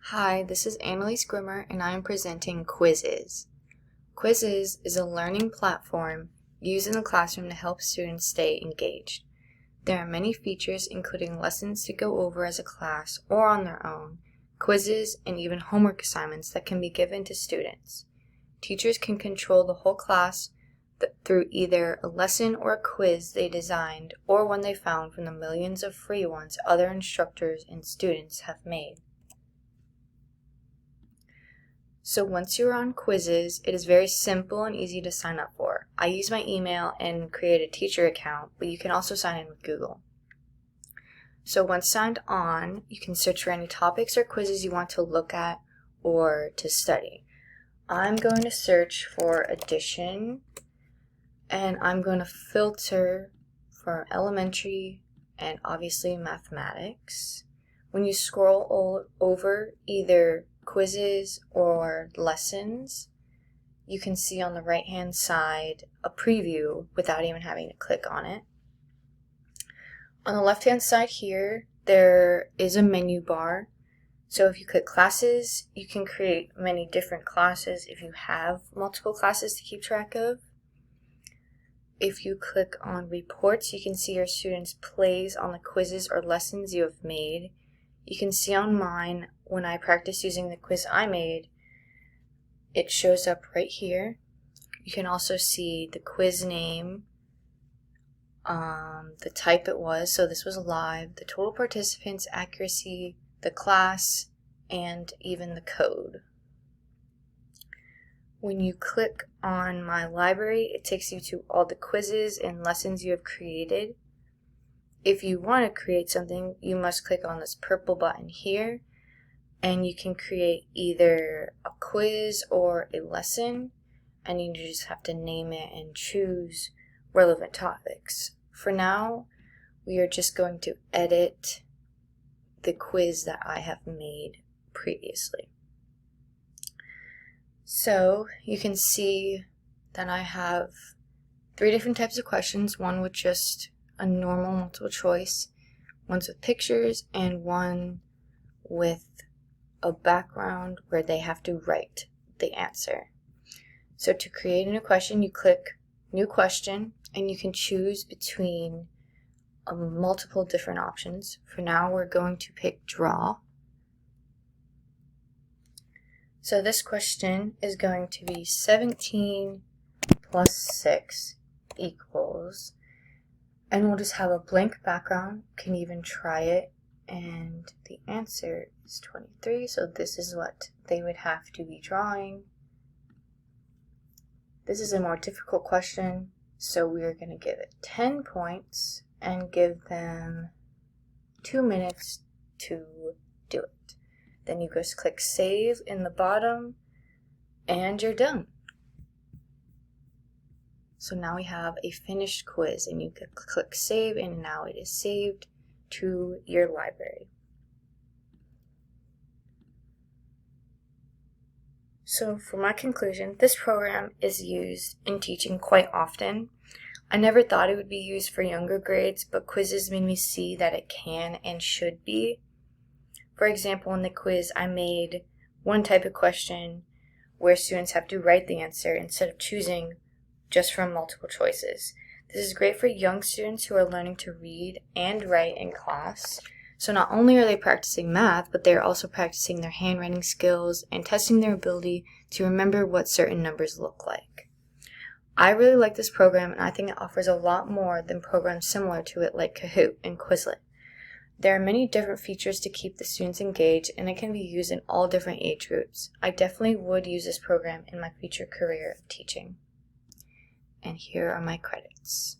Hi, this is Annalise Grimmer, and I am presenting quizizz. Quizizz is a learning platform used in the classroom to help students stay engaged. There are many features, including lessons to go over as a class or on their own, quizzes, and even homework assignments that can be given to students. Teachers can control the whole class through either a lesson or a quiz they designed or one they found from the millions of free ones other instructors and students have made. So once you're on quizizz, it is very simple and easy to sign up for. I use my email and create a teacher account, but you can also sign in with Google. So once signed on, you can search for any topics or quizzes you want to look at or to study. I'm going to search for addition, and I'm going to filter for elementary and obviously mathematics. When you scroll over either quizzes or lessons, you can see on the right hand side a preview without even having to click on it. On the left hand side here, there is a menu bar. So if you click classes, you can create many different classes if you have multiple classes to keep track of. If you click on reports, you can see your students' plays on the quizzes or lessons you have made. You can see on mine, when I practice using the quiz I made, it shows up right here. You can also see the quiz name, the type it was, so this was live, the total participants, accuracy, the class, and even the code. When you click on my library, it takes you to all the quizzes and lessons you have created. If you want to create something, you must click on this purple button here, and you can create either a quiz or a lesson, and you just have to name it and choose relevant topics. For now, we are just going to edit the quiz that I have made previously. So you can see that I have 3 different types of questions, one with just a normal multiple choice, one's with pictures, and one with a background where they have to write the answer. So to create a new question, you click New Question, and you can choose between multiple different options. For now, we're going to pick Draw. So this question is going to be 17 plus 6 equals, and we'll just have a blank background. You can even try it, and the answer is 23, so this is what they would have to be drawing. This is a more difficult question, so we are going to give it 10 points and give them 2 minutes to do it. Then you just click Save in the bottom, and you're done. So now we have a finished quiz, and you can click Save, and now it is saved to your library. So for my conclusion, this program is used in teaching quite often. I never thought it would be used for younger grades, but quizizz made me see that it can and should be. For example, in the quiz, I made one type of question where students have to write the answer instead of choosing just from multiple choices. This is great for young students who are learning to read and write in class. So not only are they practicing math, but they're also practicing their handwriting skills and testing their ability to remember what certain numbers look like. I really like this program, and I think it offers a lot more than programs similar to it like Kahoot and Quizlet. There are many different features to keep the students engaged, and it can be used in all different age groups. I definitely would use this program in my future career of teaching. And here are my credits.